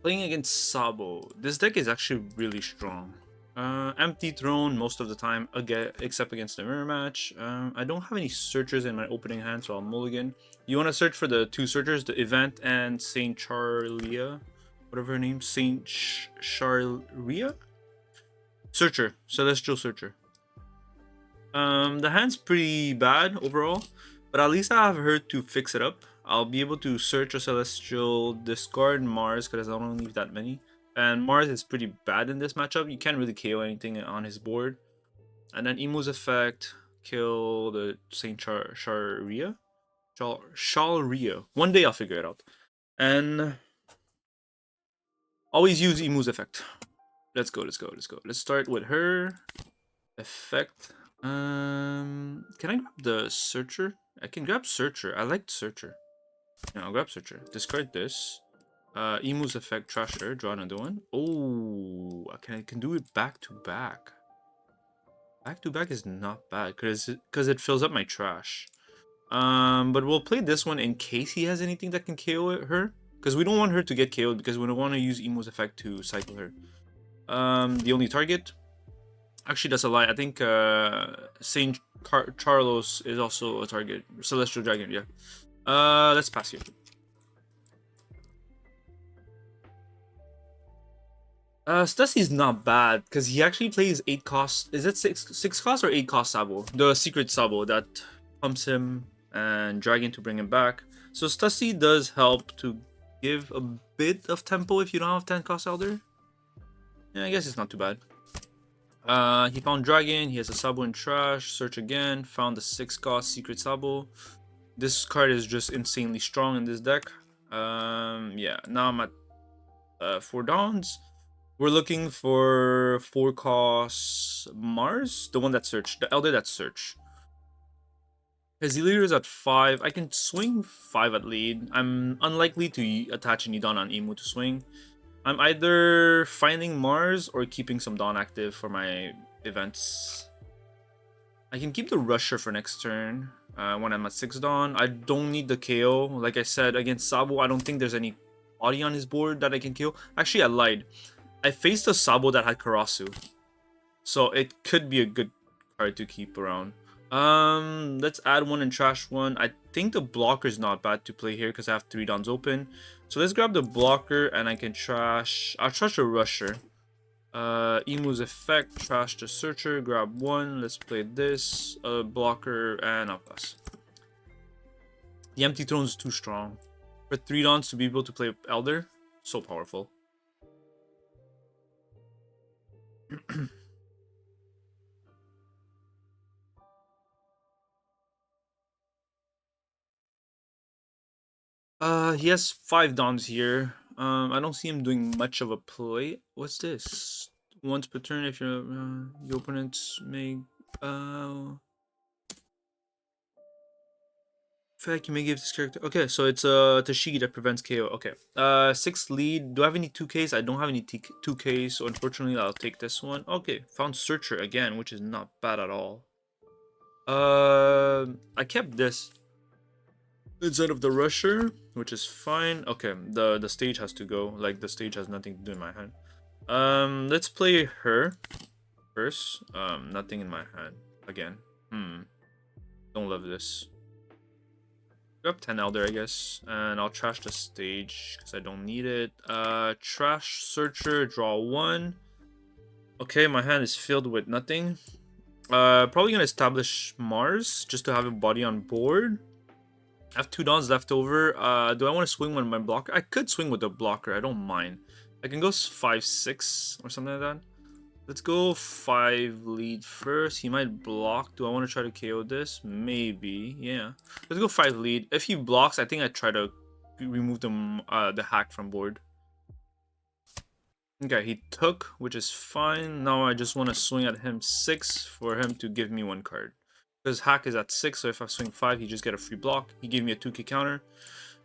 Playing against Sabo. This deck is actually really strong. Empty throne most of the time, again, except against the mirror match. I don't have any searchers in my opening hand, so I'll mulligan. You want to search for the two searchers, the event and Saint Charlia, whatever her name, Saint Charlia? Searcher, Celestial Searcher. The hand's pretty bad overall, but at least I have her to fix it up. I'll be able to search a Celestial, discard Mars because I don't leave that many. And Mars is pretty bad in this matchup. You can't really KO anything on his board. And then Imu's effect, kill the Saint Sharia? Shalria. One day I'll figure it out. And always use Imu's effect. Let's go. Let's start with her effect. Can I grab the Searcher? I can grab Searcher. I like Searcher. Yeah, I'll grab Searcher. Discard this. Imu's effect, trash her, draw another one. Oh, I can do it back to back. Back to back is not bad because it fills up my trash. But we'll play this one in case he has anything that can KO her, because we don't want her to get KO'd because we don't want to use Imu's effect to cycle her. The only target. Actually, that's a lie. I think Saint Carlos is also a target. Celestial Dragon, yeah. Let's pass here. Stussie's not bad because he actually plays 8 cost. Is it 6 cost or 8 cost Sabo? The secret Sabo that pumps him and Dragon to bring him back. So Stussie does help to give a bit of tempo if you don't have 10 cost Elder. Yeah, I guess it's not too bad. He found Dragon. He has a Sabo in trash. Search again. Found the 6 cost secret Sabo. This card is just insanely strong in this deck. Yeah. Now I'm at 4 Dawns. We're looking for 4 cost Mars, the one that searched, the Elder that search. His leader is at 5. I can swing 5 at lead. I'm unlikely to attach any Dawn on Imu to swing. I'm either finding Mars or keeping some Dawn active for my events. I can keep the Rusher for next turn when I'm at 6 Dawn. I don't need the KO. Like I said, against Sabo, I don't think there's any body on his board that I can kill. Actually, I lied. I faced a Sabo that had Karasu, so it could be a good card to keep around. Let's add 1 and trash 1. I think the blocker is not bad to play here because I have 3 Dawns open. So let's grab the blocker and I can trash. I'll trash the Rusher. Imu's effect, trash the Searcher, grab 1. Let's play this, blocker, and I'll pass. The Empty Throne is too strong. For 3 Dawns to be able to play Elder, so powerful. He has 5 Dawns here. I don't see him doing much of a play. What's this? Once per turn, if your opponents make fact, you may give this character. Okay, so it's Tashigi that prevents KO. Okay. 6 lead. Do I have any 2Ks? I don't have any 2Ks, so unfortunately I'll take this one. Okay, found Searcher again, which is not bad at all. I kept this instead of the Rusher, which is fine. Okay, the stage has to go. Like, the stage has nothing to do in my hand. Let's play her first. Nothing in my hand again. Don't love this. Grab 10 Elder, I guess, and I'll trash the stage because I don't need it. Trash Searcher, draw 1. Okay, my hand is filled with nothing. Probably gonna establish Mars just to have a body on board. I have 2 Dawns left over. Do I want to swing with my blocker? I could swing with the blocker. I don't mind. I can go 5-6 or something like that. Let's go 5 lead first. He might block. Do I want to try to KO this? Maybe. Yeah. Let's go 5 lead. If he blocks, I think I try to remove the hack from board. Okay, he took, which is fine. Now I just want to swing at him 6 for him to give me 1 card. Because hack is at 6, so if I swing 5, he just get a free block. He gave me a 2k counter.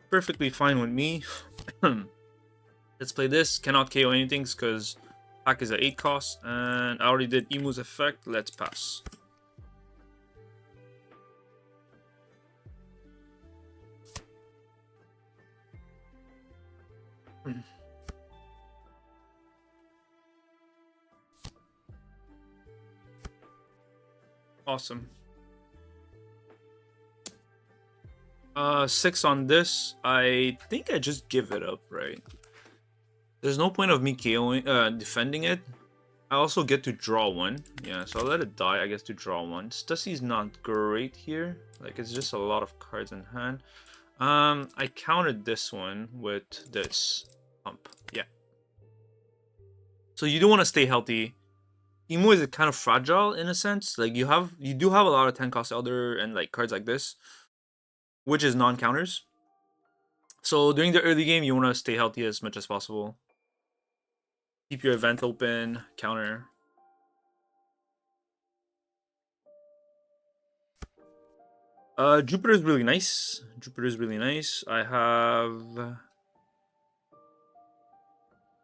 Perfectly fine with me. Let's play this. Cannot KO anything because hack is at 8 cost. And I already did Imu's effect. Let's pass. Awesome. 6 on this. I think I just give it up, right? There's no point of me KOing, defending it. I also get to draw one. Yeah, so I'll let it die, I guess, to draw one. Stussy's not great here. Like, it's just a lot of cards in hand. I countered this one with this pump. Yeah. So you do want to stay healthy. Imu is kind of fragile in a sense. Like, you do have a lot of 10 cost Elder and like cards like this, which is non-counters. So during the early game, you want to stay healthy as much as possible. Keep your event open, counter. Jupiter is really nice. Jupiter is really nice. I have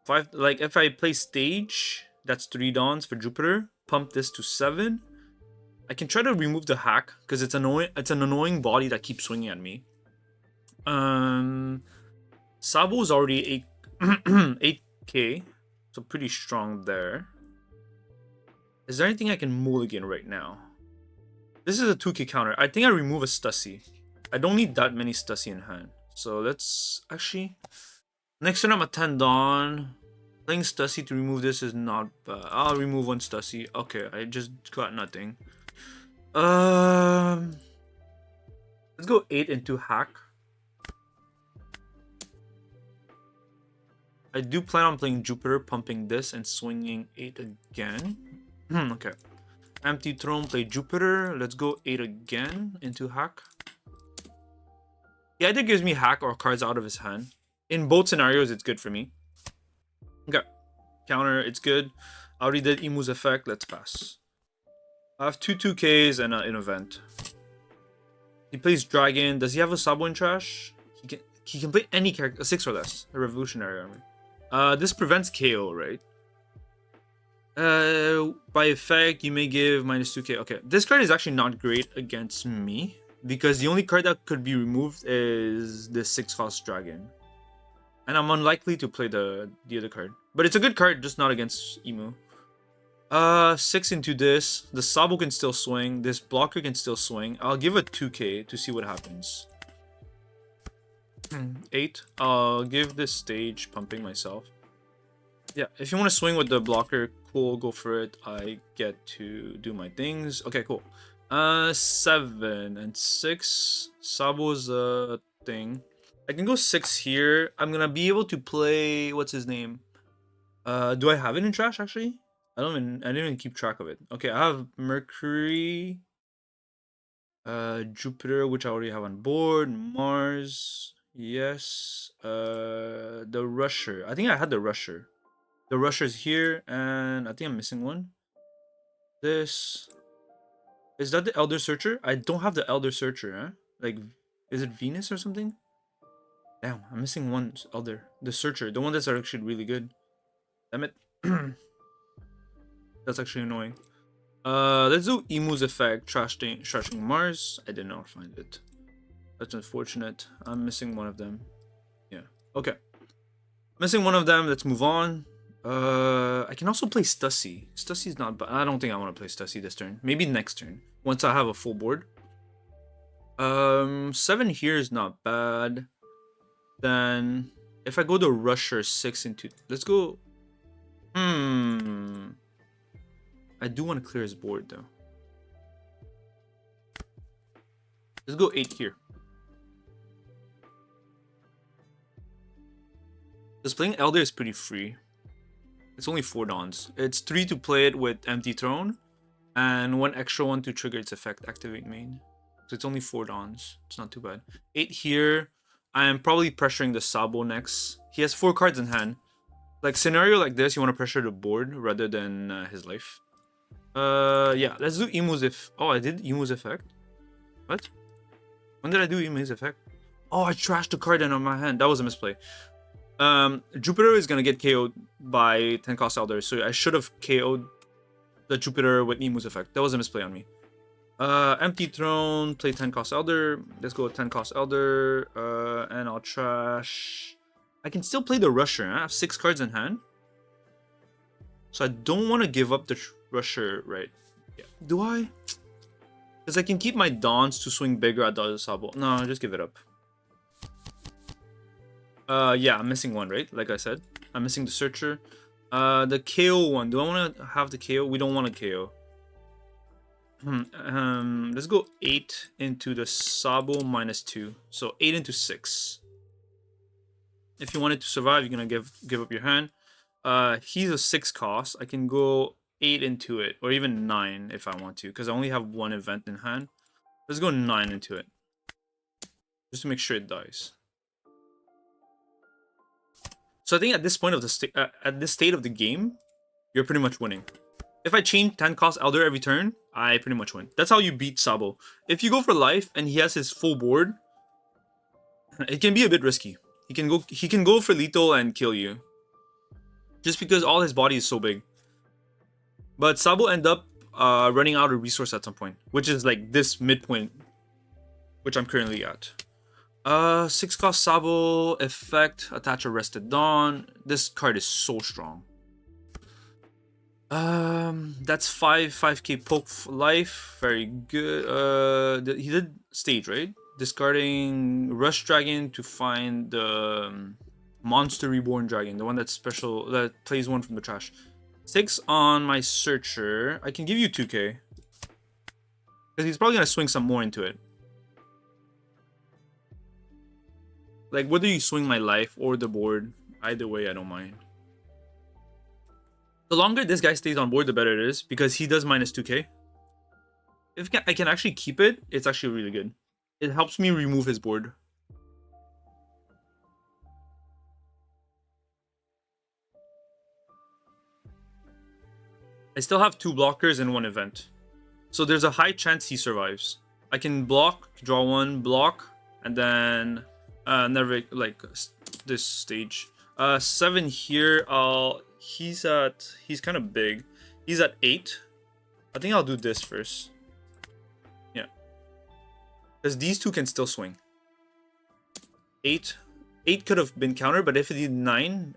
5. Like, if I play stage, that's 3 dawns for Jupiter. Pump this to 7. I can try to remove the hack because it's annoying. It's an annoying body that keeps swinging at me. Sabo is already 8k, so pretty strong there. Is there anything I can mulligan right now? This is a 2k counter. I think I remove a Stussy. I don't need that many Stussy in hand. So let's actually... Next turn I'm a 10 Dawn. Playing Stussy to remove this is not bad. I'll remove one Stussy. Okay, I just got nothing. Let's go 8 into hack. I do plan on playing Jupiter, pumping this and swinging 8 again. Okay. Empty Throne, play Jupiter. Let's go 8 again into hack. He either gives me hack or cards out of his hand. In both scenarios, it's good for me. Okay. Counter, it's good. I already did Imu's effect. Let's pass. I have 2 2Ks and an event. He plays Dragon. Does he have a Sabo in trash? He can play any character, a 6 or less. A Revolutionary Army. This prevents KO, right? By effect, you may give minus 2k. Okay, this card is actually not great against me because the only card that could be removed is the 6 cost dragon, and I'm unlikely to play the other card. But it's a good card, just not against Imu. 6 into this. The Sabo can still swing. This blocker can still swing. I'll give it 2k to see what happens. 8. I'll give this stage pumping myself. Yeah, if you want to swing with the blocker, cool, go for it. I get to do my things. Okay, cool. 7 and 6. Sabo's a thing. I can go 6 here. I'm gonna be able to play, what's his name? Do I have it in trash actually? I didn't even keep track of it. Okay, I have Mercury, Jupiter, which I already have on board, Mars, yes, the Rusher. I think I had the Rusher. The Rusher's here, and I think I'm missing one. This... Is that the Elder Searcher? I don't have the Elder Searcher, huh? Like, is it Venus or something? Damn, I'm missing one Elder. The Searcher, the one that's actually really good. Damn it. That's actually annoying. Let's do Imu's effect, trashing Mars. I did not find it. That's unfortunate. I'm missing one of them. Yeah, okay. Missing one of them, let's move on. I can also play Stussy. Stussy's not bad. I don't think I want to play Stussy this turn. Maybe next turn, once I have a full board. 7 here is not bad. Then, if I go to Rusher 6 into... Let's go... I do want to clear his board, though. Let's go 8 here. Because playing Elder is pretty free. It's only 4 dawns. It's 3 to play it with Empty Throne, and 1 extra one to trigger its effect, activate main. So it's only 4 dawns. It's not too bad. 8 here. I am probably pressuring the Sabo next. He has 4 cards in hand. Like, scenario like this, you want to pressure the board rather than his life. Yeah, let's do Imu's Oh, I did Imu's effect? What? When did I do Imu's effect? Oh, I trashed the card in on my hand. That was a misplay. Jupiter is gonna get KO'd by 10 cost Elder, so I should have KO'd the Jupiter with Imu's effect. That was a misplay on me. Empty Throne, play 10 cost Elder. Let's go with 10 cost Elder, and I'll trash I can still play the Rusher. I have 6 cards in hand. So I don't want to give up the Rusher, right? Yeah. Do I? Because I can keep my Dons to swing bigger at the Sabo. No, just give it up. Yeah, I'm missing one, right? Like I said. I'm missing the Searcher. The KO one. Do I want to have the KO? We don't want a KO. Let's go 8 into the Sabo -2. So 8 into 6. If you want it to survive, you're gonna give up your hand. He's a 6 cost. I can go 8 into it, or even 9 if I want to, because I only have one event in hand. Let's go 9 into it, just to make sure it dies. So I think at this point of the at this state of the game, you're pretty much winning. If I change 10 cost Elder every turn, I pretty much win. That's how you beat Sabo. If you go for life and he has his full board, it can be a bit risky. He can go for lethal and kill you, just because all his body is so big. But Sabo end up running out of resource at some point, which is like this midpoint, which I'm currently at. 6 cost Sabo effect, attach Arrested Dawn. This card is so strong. That's 5k poke life. Very good. He did stage, right? Discarding Rush Dragon to find the Monster Reborn Dragon, the one that's special, that plays one from the trash. 6 on my Searcher. I can give you 2k. Because he's probably going to swing some more into it. Like, whether you swing my life or the board, either way, I don't mind. The longer this guy stays on board, the better it is, because he does -2k. If I can actually keep it, it's actually really good. It helps me remove his board. I still have 2 blockers in 1 event. So there's a high chance he survives. I can block, draw 1, block, and then never, like, this stage. 7 here, he's kind of big. He's at 8. I think I'll do this first. Yeah. Because these 2 can still swing. 8 could have been countered, but if it did 9,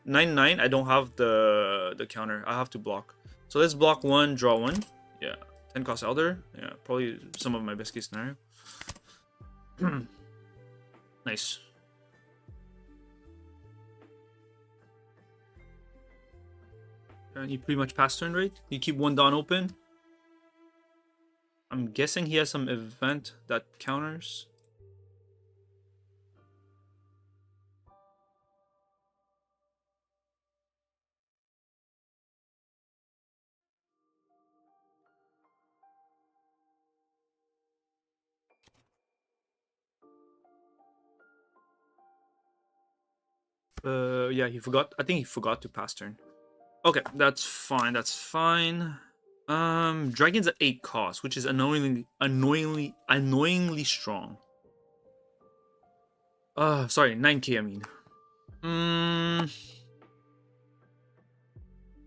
I don't have the counter. I have to block. So let's block 1, draw 1. Yeah. 10 cost Elder. Yeah, probably some of my best case scenario. Nice. And you pretty much pass turn, right? You keep 1 Dawn open. I'm guessing he has some event that counters. Yeah, he forgot. I think he forgot to pass turn. Okay, that's fine. That's fine. Dragon's at 8 cost, which is annoyingly strong. Sorry, 9k. I mean,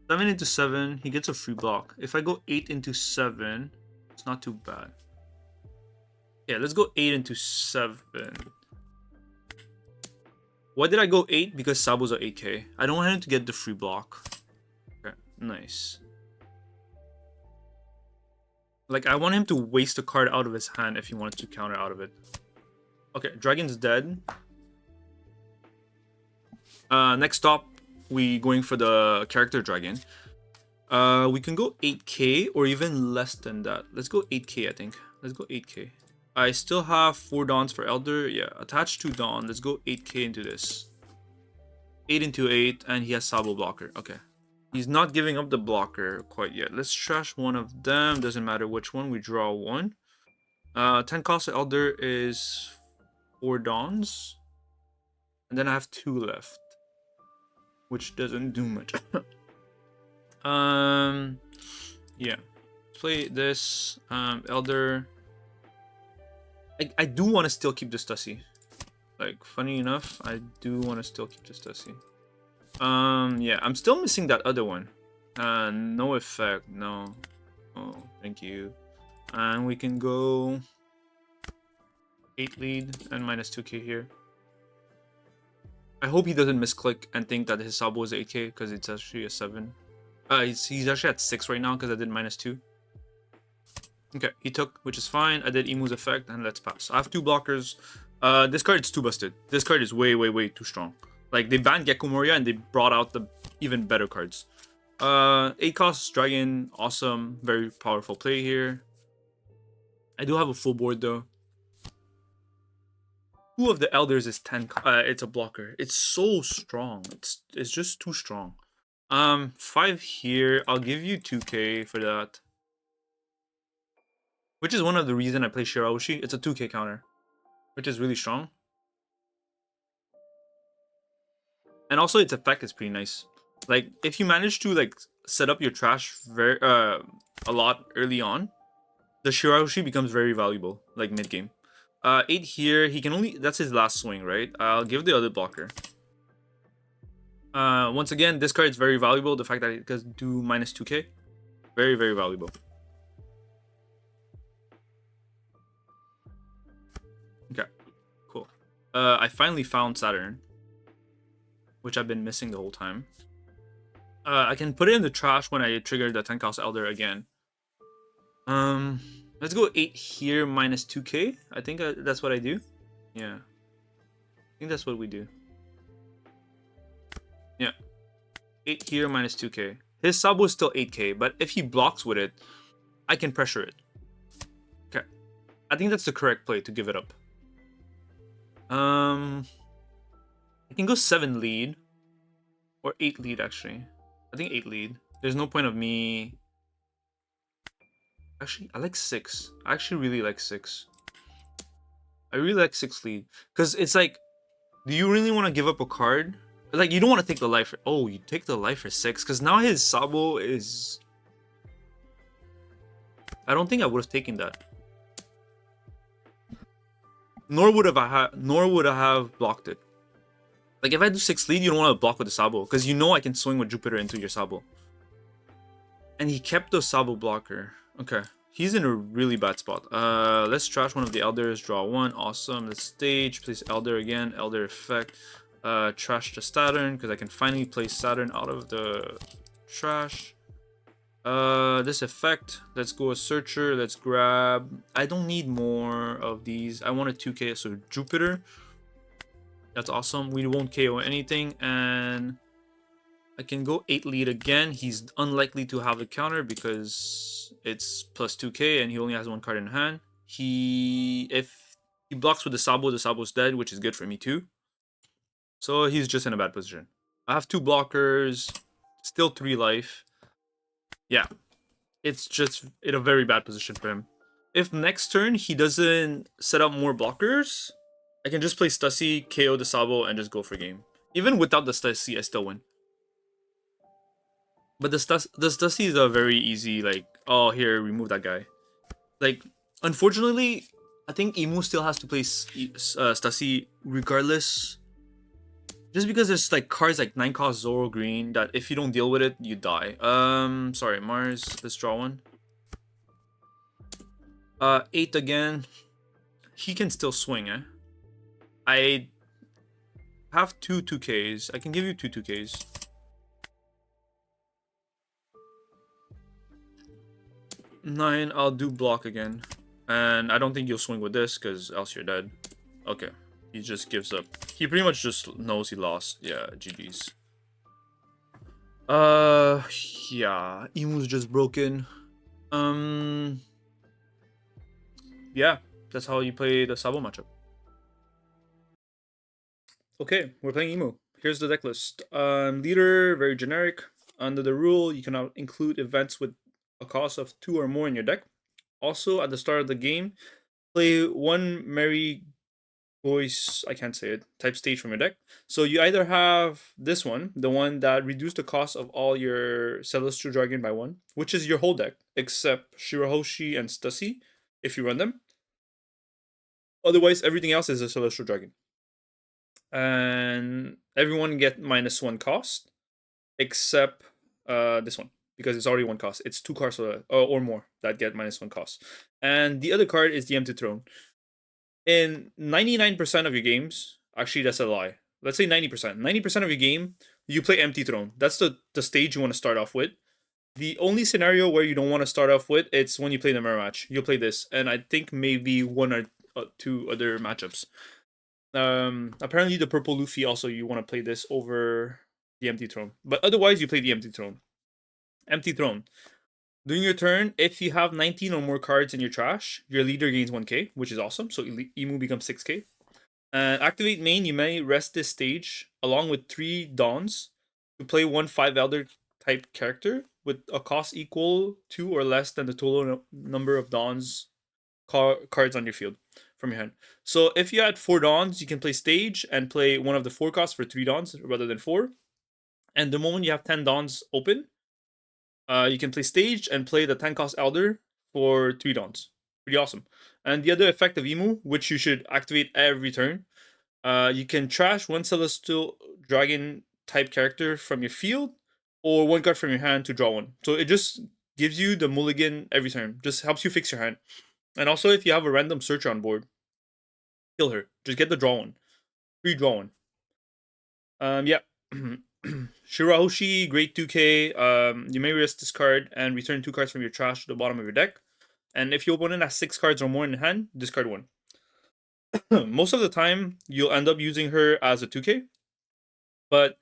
7 into 7. He gets a free block. If I go 8 into 7, it's not too bad. Yeah, let's go 8 into 7. Why did I go 8? Because Sabo's at 8k. I don't want him to get the free block. Okay, nice. Like, I want him to waste a card out of his hand if he wanted to counter out of it. Okay, Dragon's dead. Next stop, we going for the character Dragon. We can go 8k or even less than that. Let's go 8k, I think. Let's go 8k. I still have 4 Dawns for Elder. Yeah, attach 2 Dawn. Let's go 8k into this. 8 into 8, and he has Sabo blocker. Okay. He's not giving up the blocker quite yet. Let's trash one of them. Doesn't matter which one. We draw 1. 10 cost of Elder is 4 Dawns. And then I have 2 left, which doesn't do much. Yeah. Let's play this. Elder. I do want to still keep this Stussy. Like, funny enough, I do want to still keep this Stussy. Yeah, I'm still missing that other one. No effect, no. Oh, thank you. And we can go 8 lead and -2k here. I hope he doesn't misclick and think that his Sabo is 8k because it's actually a 7. He's actually at 6 right now because I did -2. Okay, he took, which is fine. I did Imu's effect, and let's pass. I have 2 blockers. This card is too busted. This card is way, way, way too strong. Like, they banned Gekko Moria, and they brought out the even better cards. 8 cost Dragon, awesome. Very powerful play here. I do have a full board, though. Who of the Elders is 10? It's a blocker. It's so strong. It's just too strong. 5 here. I'll give you 2k for that. Which is one of the reason I play Shirahoshi. It's a 2k counter, which is really strong. And also its effect is pretty nice. Like, if you manage to like set up your trash very a lot early on, the Shirahoshi becomes very valuable, like mid game. 8 here, he can only, that's his last swing, right? I'll give the other blocker. Once again, this card is very valuable. The fact that it can do -2k, very, very valuable. Okay, cool. I finally found Saturn, which I've been missing the whole time. I can put it in the trash when I trigger the 10 cost Elder again. Let's go 8 here -2k. I think that's what I do. Yeah, I think that's what we do. Yeah, 8 here -2k. His Sabo is still 8k, but if he blocks with it, I can pressure it. Okay, I think that's the correct play to give it up. I can go 7 lead or 8 lead actually. I think 8 lead. There's no point of me. Actually, I like 6. I actually really like 6. I really like 6 lead because it's like, do you really want to give up a card? Like, you don't want to take the life. Oh, you take the life for 6 because now his Sabo is. I don't think I would have taken that. Nor would I have blocked it. Like, if I do 6 lead, you don't want to block with the Sabo because you know I can swing with Jupiter into your Sabo. And he kept the Sabo blocker. Okay, he's in a really bad spot. Let's trash one of the Elders. Draw 1. Awesome. Let's stage. Place Elder again. Elder effect. Trash the Saturn because I can finally place Saturn out of the trash. This effect. Let's go a Searcher. Let's grab. I don't need more of these. I want a 2k, so Jupiter. That's awesome. We won't KO anything, and I can go 8 lead again. He's unlikely to have a counter because it's plus 2k and he only has 1 card in hand. If he blocks with the Sabo's dead, which is good for me too. So he's just in a bad position. I have 2 blockers, still 3 life. Yeah, it's just in a very bad position for him. If next turn he doesn't set up more blockers, I can just play Stussy, KO the Sabo, and just go for game. Even without the Stussy, I still win. But the Stussy is a very easy, like, oh, here, remove that guy. Like, unfortunately, I think Imu still has to play Stussy regardless. Just because there's, like, cards like 9 cost Zoro Green that if you don't deal with it, you die. Sorry, Mars, let's draw 1. 8 again. He can still swing, eh? I have 2 2Ks. I can give you 2 2Ks. 9, I'll do block again. And I don't think you'll swing with this, because else you're dead. Okay. He just gives up. He pretty much just knows he lost. Yeah, GG's. Yeah. Imu's just broken. Yeah. That's how you play the Sabo matchup. Okay, we're playing Imu. Here's the deck list. Leader, very generic. Under the rule, you cannot include events with a cost of 2 or more in your deck. Also, at the start of the game, play 1 Merry Voice, I can't say it, type stage from your deck. So you either have this one, the one that reduced the cost of all your Celestial Dragon by 1, which is your whole deck, except Shirahoshi and Stussy, if you run them. Otherwise, everything else is a Celestial Dragon. And everyone get -1 cost, except this one, because it's already 1 cost. It's 2 cards or more that get -1 cost. And the other card is the Empty Throne. In 99% of your games, actually that's a lie. let's say 90%. 90% of your game, you play Empty Throne. That's the stage you want to start off with. The only scenario where you don't want to start off with, it's when you play the mirror match. You'll play this, and I think maybe one or two other matchups. Apparently the purple Luffy also you want to play this over the Empty Throne, but otherwise you play the Empty Throne. Empty Throne. During your turn, if you have 19 or more cards in your trash, your leader gains 1k, which is awesome. So Imu becomes 6k. And activate main, you may rest this stage along with 3 Dawns to play one 5 Elder type character with a cost equal to or less than the total number of Dawns cards on your field from your hand. So if you had 4 Dawns, you can play stage and play one of the 4 costs for 3 Dawns rather than 4. And the moment you have 10 Dawns open, you can play stage and play the 10 cost Elder for 3 Dawns. Pretty awesome. And the other effect of Imu, which you should activate every turn, you can trash one Celestial Dragon type character from your field or one card from your hand to draw one. So it just gives you the mulligan every turn. Just helps you fix your hand. And also, if you have a random searcher on board, kill her. Just get the draw one. Free draw one. Yeah. Shirahoshi, Great 2k. You may risk this card and return 2 cards from your trash to the bottom of your deck. And if your opponent has 6 cards or more in hand, discard 1. Most of the time, you'll end up using her as a 2k. But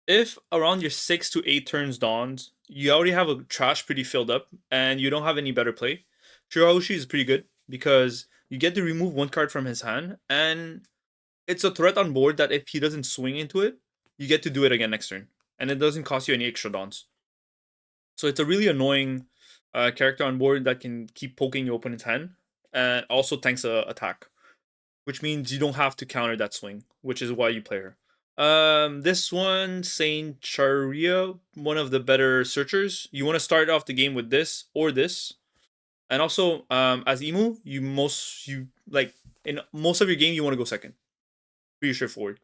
if around your 6 to 8 turns dawns, you already have a trash pretty filled up and you don't have any better play, Shirahoshi is pretty good because you get to remove 1 card from his hand, and it's a threat on board that if he doesn't swing into it, you get to do it again next turn. And it doesn't cost you any extra dawns. So it's a really annoying character on board that can keep poking your opponent's hand and also tanks a attack, which means you don't have to counter that swing, which is why you play her. This one, Saint Charia, one of the better searchers. You want to start off the game with this or this, and also as Imu, you like in most of your game you want to go second. Pretty straightforward.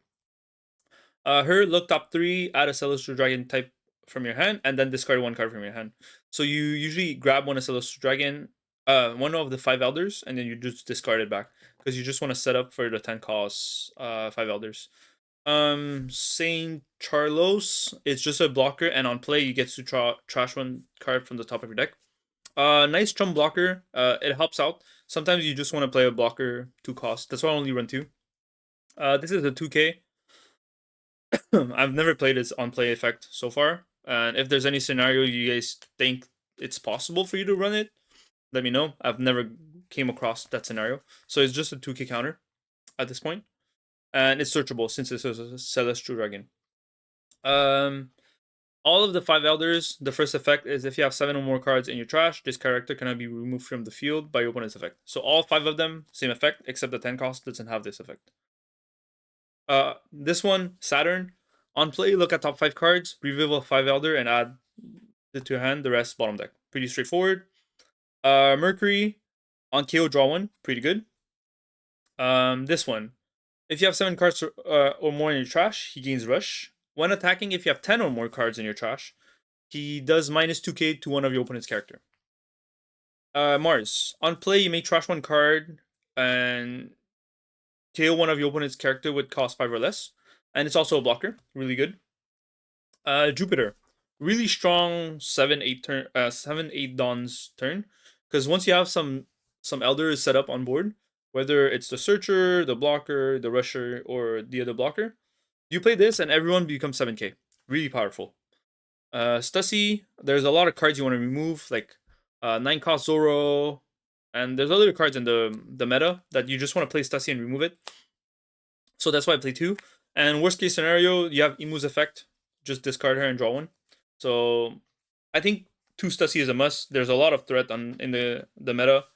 Her look top 3, add a Celestial Dragon type from your hand, and then discard 1 card from your hand. So you usually grab one of Celestial Dragon, one of the 5 Elders, and then you just discard it back because you just want to set up for the 10 cost 5 Elders. Saint Charlos, it's just a blocker, and on play you get to trash 1 card from the top of your deck. Nice chum blocker. It helps out. Sometimes you just want to play a blocker 2 cost. That's why I only run 2. This is a 2k. I've never played this on play effect so far. And if there's any scenario you guys think it's possible for you to run it, let me know. I've never came across that scenario. So it's just a 2k counter at this point. And it's searchable since it's a Celestial Dragon. All of the 5 Elders, the first effect is if you have 7 or more cards in your trash, this character cannot be removed from the field by your opponent's effect. So all 5 of them, same effect, except the 10 cost doesn't have this effect. This one, Saturn. On play, look at top 5 cards, reveal a 5 Elder, and add it to your hand. The rest, bottom deck. Pretty straightforward. Mercury. On KO, draw 1. Pretty good. This one. If you have 7 cards or more in your trash, he gains Rush. When attacking, if you have 10 or more cards in your trash, he does minus 2k to one of your opponent's character. Mars. On play, you may trash 1 card and KO one of your opponent's character with cost 5 or less. And it's also a blocker. Really good. Jupiter. Really strong 7-8 Dawns turn. Because once you have some Elders set up on board, whether it's the Searcher, the Blocker, the Rusher, or the other blocker, you play this and everyone becomes 7k. Really powerful. Stussy, there's a lot of cards you want to remove, like 9 cost Zoro, and there's other cards in the meta that you just want to play Stussy and remove it. So that's why I play 2. And worst case scenario, you have Imu's effect. Just discard her and draw 1. So I think 2 Stussy is a must. There's a lot of threat in the meta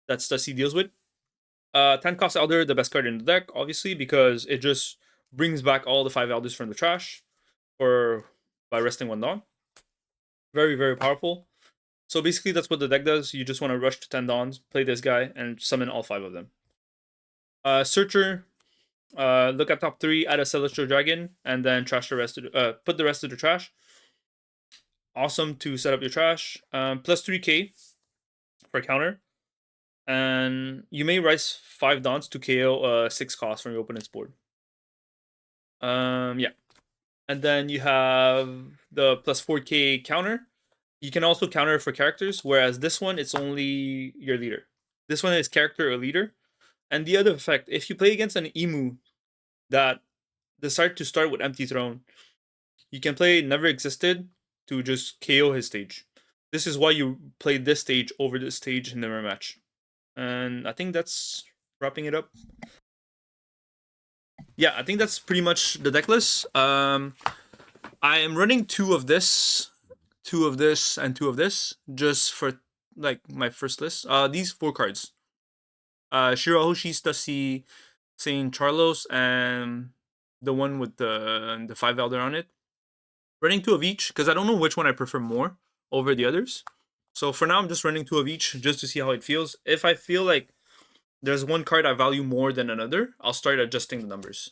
that Stussy deals with. 10 cost Elder, the best card in the deck, obviously, because it just brings back all the 5 Elders from the trash or by resting 1 Dawn. Very, very powerful. So basically, that's what the deck does. You just want to rush to 10 Dawns, play this guy, and summon all 5 of them. Searcher, look at top 3, add a Celestial Dragon, and then trash the rest of put the rest of the trash. Awesome to set up your trash. Plus 3k for counter. And you may rise 5 Dawns to KO 6 cost from your opponent's board. Yeah. And then you have the plus 4k counter. You can also counter for characters, whereas this one, it's only your leader. This one is character or leader. And the other effect, if you play against an Imu that decide to start with Empty Throne, you can play Never Existed to just KO his stage. This is why you play this stage over this stage in the rematch. And I think that's wrapping it up. Yeah, I think that's pretty much the deck list. I am running two of this, and two of this, just for like my first list. These four cards. Shirahoshi, Stussy, Saint Charlos, and the one with the 5 Elder on it. Running two of each because I don't know which one I prefer more over the others. So for now, I'm just running two of each just to see how it feels. If I feel like there's one card I value more than another, I'll start adjusting the numbers.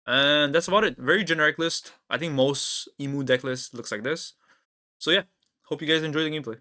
And that's about it. Very generic list. I think most Emu deck list looks like this. So yeah, hope you guys enjoy the gameplay.